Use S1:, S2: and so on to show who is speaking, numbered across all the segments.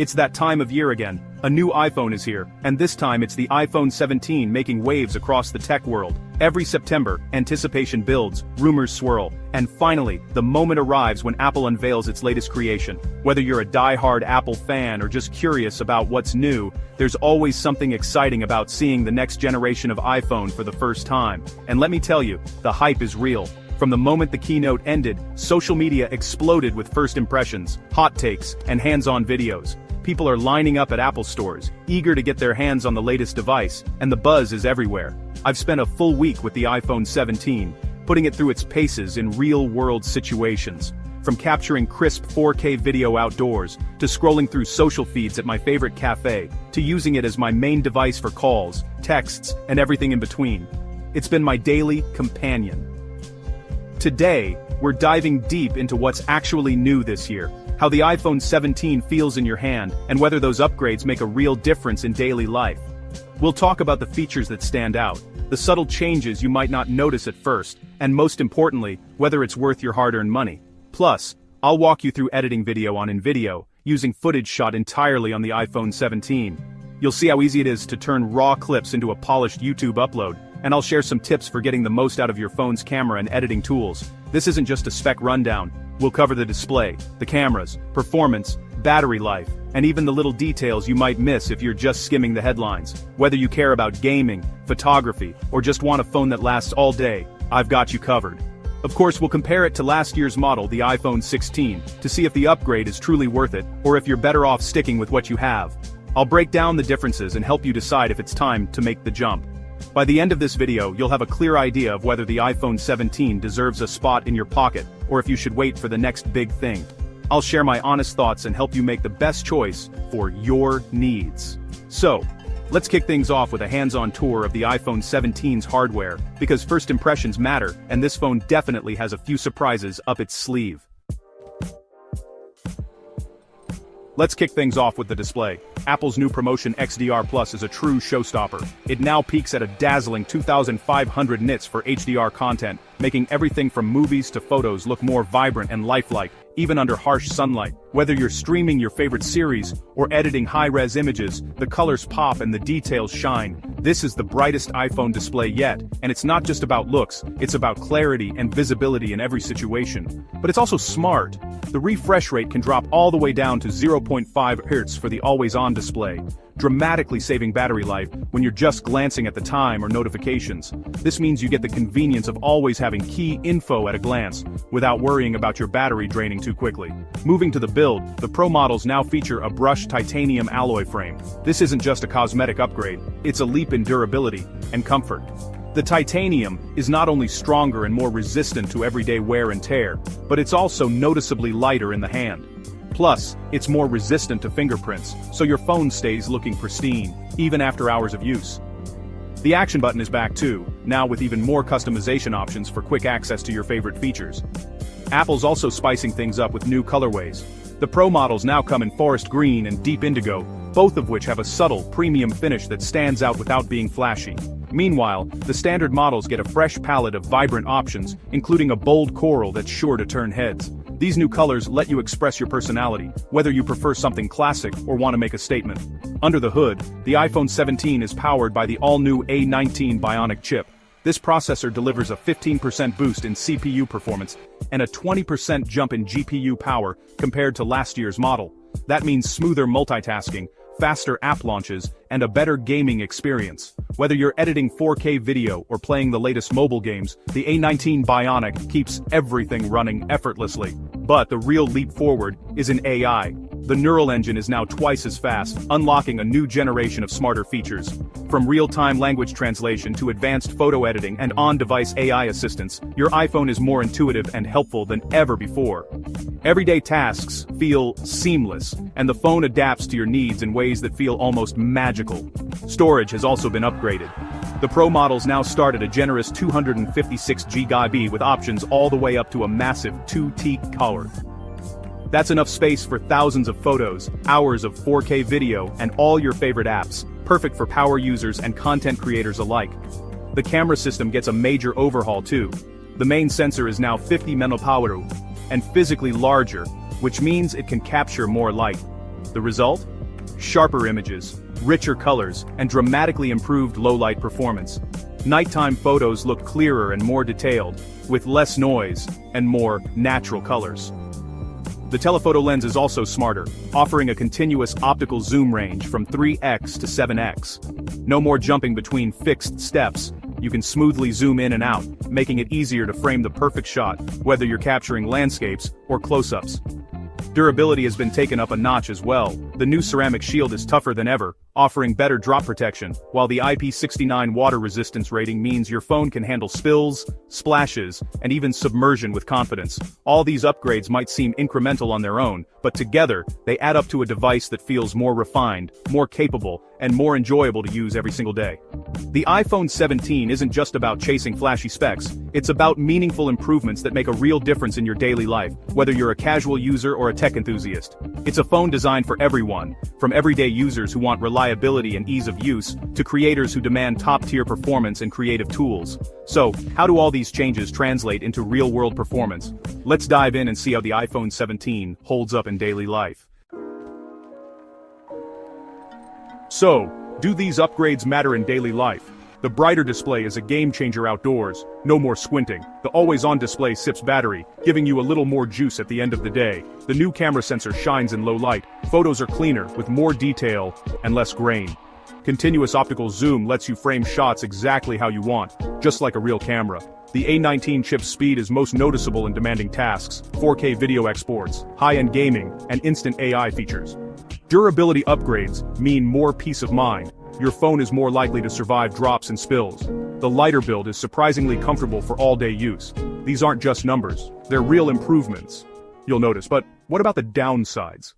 S1: It's that time of year again. A new iPhone is here, and this time it's the iPhone 17 making waves across the tech world. Every September, anticipation builds, rumors swirl, and finally, the moment arrives when Apple unveils its latest creation. Whether you're a die-hard Apple fan or just curious about what's new, there's always something exciting about seeing the next generation of iPhone for the first time. And let me tell you, the hype is real. From the moment the keynote ended, social media exploded with first impressions, hot takes, and hands-on videos. People are lining up at Apple stores, eager to get their hands on the latest device, and the buzz is everywhere. I've spent a full week with the iPhone 17, putting it through its paces in real-world situations. From capturing crisp 4K video outdoors, to scrolling through social feeds at my favorite cafe, to using it as my main device for calls, texts, and everything in between. It's been my daily companion. Today, we're diving deep into what's actually new this year, how the iPhone 17 feels in your hand, and whether those upgrades make a real difference in daily life. We'll talk about the features that stand out, the subtle changes you might not notice at first, and most importantly, whether it's worth your hard-earned money. Plus, I'll walk you through editing video on InVideo, using footage shot entirely on the iPhone 17. You'll see how easy it is to turn raw clips into a polished YouTube upload, and I'll share some tips for getting the most out of your phone's camera and editing tools. This isn't just a spec rundown. We'll cover the display, the cameras, performance, battery life, and even the little details you might miss if you're just skimming the headlines. Whether you care about gaming, photography, or just want a phone that lasts all day, I've got you covered. Of course, we'll compare it to last year's model, the iPhone 16, to see if the upgrade is truly worth it, or if you're better off sticking with what you have. I'll break down the differences and help you decide if it's time to make the jump. By the end of this video, you'll have a clear idea of whether the iPhone 17 deserves a spot in your pocket, or if you should wait for the next big thing. I'll share my honest thoughts and help you make the best choice for your needs. So, let's kick things off with a hands-on tour of the iPhone 17's hardware, because first impressions matter, and this phone definitely has a few surprises up its sleeve. Let's kick things off with the display. Apple's new promotion XDR Plus is a true showstopper. It now peaks at a dazzling 2,500 nits for HDR content, making everything from movies to photos look more vibrant and lifelike, even under harsh sunlight. Whether you're streaming your favorite series or editing high-res images, the colors pop and the details shine. This is the brightest iPhone display yet, and it's not just about looks, it's about clarity and visibility in every situation. But it's also smart. The refresh rate can drop all the way down to 0.5 Hz for the always-on display, dramatically saving battery life when you're just glancing at the time or notifications. This means you get the convenience of always having key info at a glance, without worrying about your battery draining too quickly. Moving to the build, the Pro models now feature a brushed titanium alloy frame. This isn't just a cosmetic upgrade, it's a leap in durability and comfort. The titanium is not only stronger and more resistant to everyday wear and tear, but it's also noticeably lighter in the hand. Plus, it's more resistant to fingerprints, so your phone stays looking pristine, even after hours of use. The action button is back too, now with even more customization options for quick access to your favorite features. Apple's also spicing things up with new colorways. The Pro models now come in forest green and deep indigo, both of which have a subtle, premium finish that stands out without being flashy. Meanwhile, the standard models get a fresh palette of vibrant options, including a bold coral that's sure to turn heads. These new colors let you express your personality, whether you prefer something classic or want to make a statement. Under the hood, the iPhone 17 is powered by the all-new A19 Bionic Chip. This processor delivers a 15% boost in CPU performance and a 20% jump in GPU power compared to last year's model. That means smoother multitasking, faster app launches, and a better gaming experience. Whether you're editing 4K video or playing the latest mobile games, the A19 Bionic keeps everything running effortlessly. But the real leap forward is in AI. The neural engine is now twice as fast, unlocking a new generation of smarter features. From real-time language translation to advanced photo editing and on-device AI assistance, your iPhone is more intuitive and helpful than ever before. Everyday tasks feel seamless, and the phone adapts to your needs in ways that feel almost magical. Storage has also been upgraded. The Pro models now start at a generous 256 GB with options all the way up to a massive 2 TB. That's enough space for thousands of photos, hours of 4K video, and all your favorite apps, perfect for power users and content creators alike. The camera system gets a major overhaul too. The main sensor is now 50 megapixels and physically larger, which means it can capture more light. The result? Sharper images, richer colors, and dramatically improved low-light performance. Nighttime photos look clearer and more detailed, with less noise and more natural colors. The telephoto lens is also smarter, offering a continuous optical zoom range from 3x to 7x. No more jumping between fixed steps. You can smoothly zoom in and out, making it easier to frame the perfect shot, whether you're capturing landscapes or close-ups. Durability has been taken up a notch as well. The new ceramic shield is tougher than ever, offering better drop protection, while the IP69 water resistance rating means your phone can handle spills, splashes, and even submersion with confidence. All these upgrades might seem incremental on their own, but together, they add up to a device that feels more refined, more capable, and more enjoyable to use every single day. The iPhone 17 isn't just about chasing flashy specs, it's about meaningful improvements that make a real difference in your daily life, whether you're a casual user or a tech enthusiast. It's a phone designed for everyone, from everyday users who want reliability and ease of use, to creators who demand top-tier performance and creative tools. So, how do all these changes translate into real-world performance? Let's dive in and see how the iPhone 17 holds up in daily life. So, do these upgrades matter in daily life? The brighter display is a game-changer outdoors. No more squinting. The always-on display sips battery, giving you a little more juice at the end of the day. The new camera sensor shines in low light. Photos are cleaner, with more detail and less grain. Continuous optical zoom lets you frame shots exactly how you want, just like a real camera. The A19 chip speed is most noticeable in demanding tasks, 4K video exports, high-end gaming, and instant AI features. Durability upgrades mean more peace of mind. Your phone is more likely to survive drops and spills. The lighter build is surprisingly comfortable for all-day use. These aren't just numbers, they're real improvements. You'll notice, but what about the downsides?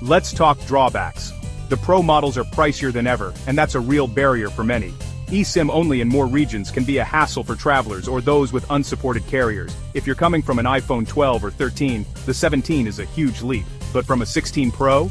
S1: Let's talk drawbacks. The Pro models are pricier than ever, and that's a real barrier for many. eSIM only in more regions can be a hassle for travelers or those with unsupported carriers. If you're coming from an iPhone 12 or 13, the 17 is a huge leap. But from a 16 Pro?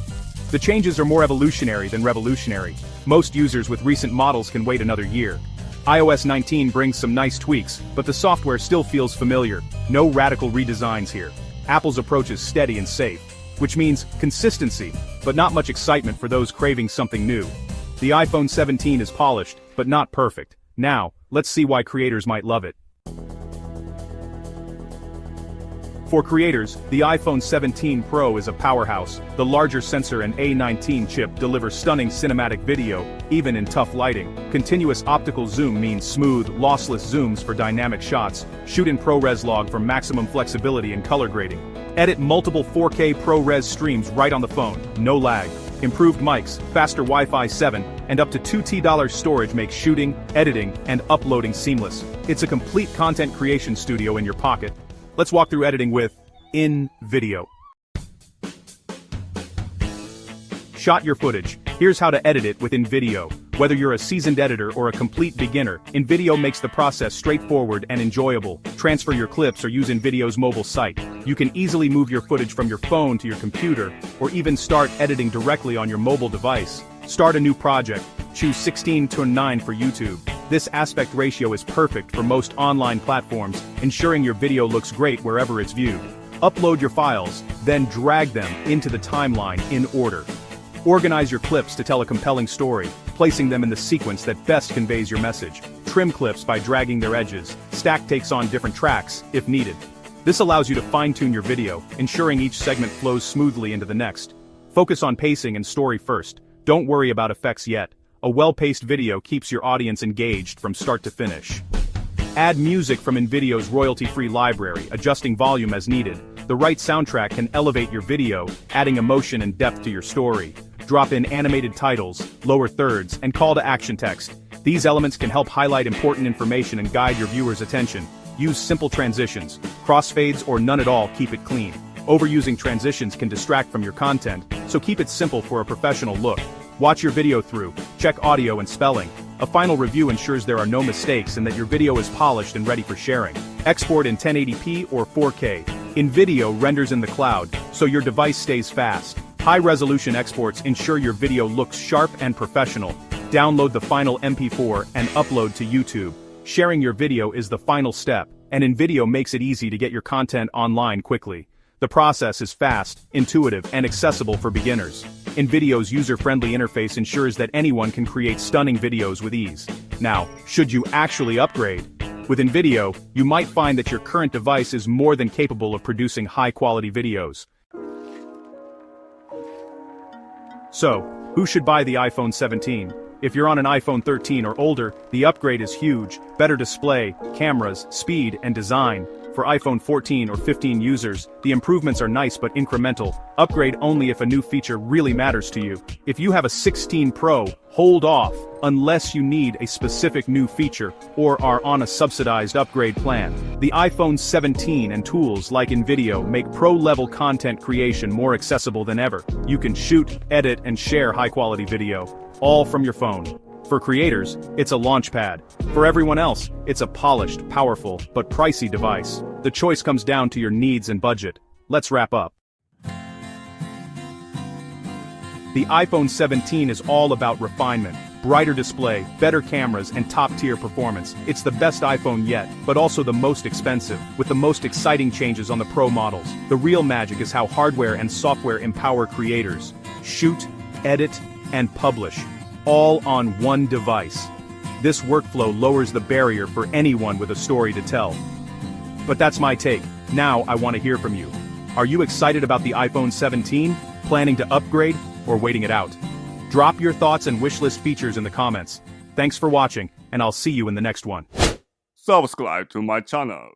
S1: The changes are more evolutionary than revolutionary. Most users with recent models can wait another year. iOS 19 brings some nice tweaks, but the software still feels familiar. No radical redesigns here. Apple's approach is steady and safe, which means consistency, but not much excitement for those craving something new. The iPhone 17 is polished, but not perfect. Now, let's see why creators might love it. For creators, the iPhone 17 Pro is a powerhouse. The larger sensor and A19 chip deliver stunning cinematic video, even in tough lighting. Continuous optical zoom means smooth, lossless zooms for dynamic shots. Shoot in ProRes log for maximum flexibility and color grading. Edit multiple 4K ProRes streams right on the phone, no lag. Improved mics, faster Wi-Fi 7, and up to 2 TB storage make shooting, editing, and uploading seamless. It's a complete content creation studio in your pocket. Let's walk through editing with InVideo. Shot your footage. Here's how to edit it with InVideo. Whether you're a seasoned editor or a complete beginner, InVideo makes the process straightforward and enjoyable. Transfer your clips or use InVideo's mobile site. You can easily move your footage from your phone to your computer, or even start editing directly on your mobile device. Start a new project. Choose 16:9 for YouTube. This aspect ratio is perfect for most online platforms, ensuring your video looks great wherever it's viewed. Upload your files, then drag them into the timeline in order. Organize your clips to tell a compelling story, placing them in the sequence that best conveys your message. Trim clips by dragging their edges. Stack takes on different tracks, if needed. This allows you to fine-tune your video, ensuring each segment flows smoothly into the next. Focus on pacing and story first. Don't worry about effects yet. A well-paced video keeps your audience engaged from start to finish. Add music from InVideo's royalty-free library, adjusting volume as needed. The right soundtrack can elevate your video, adding emotion and depth to your story. Drop in animated titles, lower thirds, and call-to-action text. These elements can help highlight important information and guide your viewers' attention. Use simple transitions. Crossfades or none at all keep it clean. Overusing transitions can distract from your content, so keep it simple for a professional look. Watch your video through, check audio and spelling. A final review ensures there are no mistakes and that your video is polished and ready for sharing. Export in 1080p or 4K. InVideo renders in the cloud, so your device stays fast. High-resolution exports ensure your video looks sharp and professional. Download the final MP4 and upload to YouTube. Sharing your video is the final step, and InVideo makes it easy to get your content online quickly. The process is fast, intuitive, and accessible for beginners. InVideo's user-friendly interface ensures that anyone can create stunning videos with ease. Now, should you actually upgrade? With InVideo, you might find that your current device is more than capable of producing high-quality videos. So, who should buy the iPhone 17? If you're on an iPhone 13 or older, the upgrade is huge: better display, cameras, speed, and design. For iPhone 14 or 15 users, the improvements are nice but incremental. Upgrade only if a new feature really matters to you. If you have a 16 Pro, hold off, unless you need a specific new feature or are on a subsidized upgrade plan. The iPhone 17 and tools like InVideo make pro-level content creation more accessible than ever. You can shoot, edit, and share high-quality video, all from your phone. For creators, it's a launchpad. For everyone else, it's a polished, powerful, but pricey device. The choice comes down to your needs and budget. Let's wrap up. The iPhone 17 is all about refinement, brighter display, better cameras, and top-tier performance. It's the best iPhone yet, but also the most expensive, with the most exciting changes on the Pro models. The real magic is how hardware and software empower creators. Shoot, edit, and publish, all on one device. This workflow lowers the barrier for anyone with a story to tell. But that's my take. Now I want to hear from you. Are you excited about the iPhone 17, planning to upgrade, or waiting it out? Drop your thoughts and wishlist features in the comments. Thanks for watching, and I'll see you in the next one.
S2: Subscribe to my channel.